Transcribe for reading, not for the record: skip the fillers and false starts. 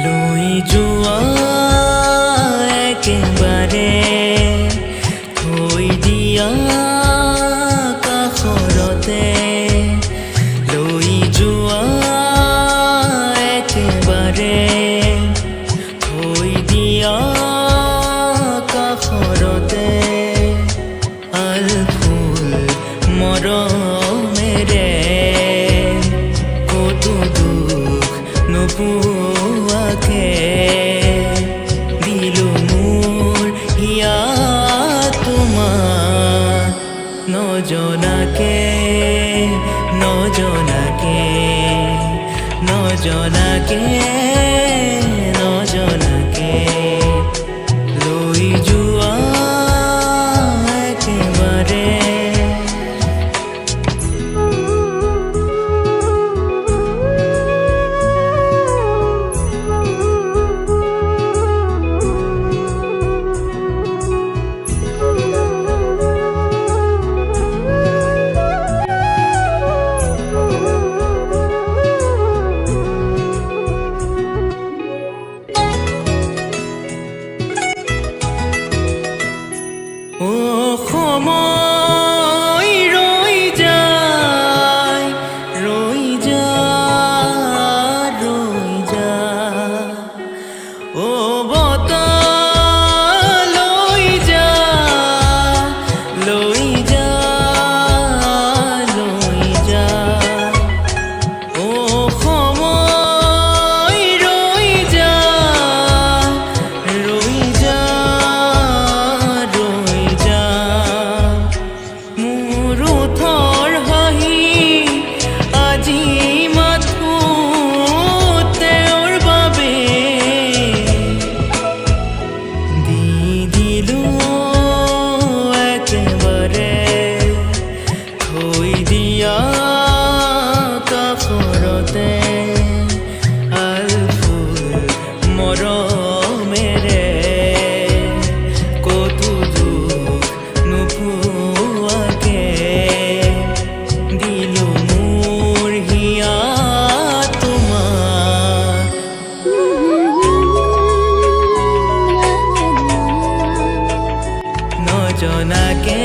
লৈ যোৱা একেবাৰে থৈ দিয়া কাষৰতে লৈ যোৱা একেবাৰে থৈ দিয়া কাষৰতে আল ফুল মৰমেৰে কতো দুখ নোপোৱাকে দিলো মোৰ হিয়া তোমাক নজনাকে নজনাকে নজনাকে নজনাকে লৈ যোৱা একেবাৰে সময় ৰৈ যায় ৰৈ যায় ৰৈ যায় ও বতাহ লৈ যা লৈ যা লৈ যা ও সময় ৰৈ যায় ৰৈ যায় ৰৈ যায় মোৰ ওঠৰ হাঁহি আজি মাথো তেওঁৰ বাবে দি দিলো একেবাৰে থৈ দিয়া কাষৰতে আল ফুল মৰমেৰে কতো দুখ নোপোৱাকে দিলো মোৰ হিয়া তোমাক নজনাকে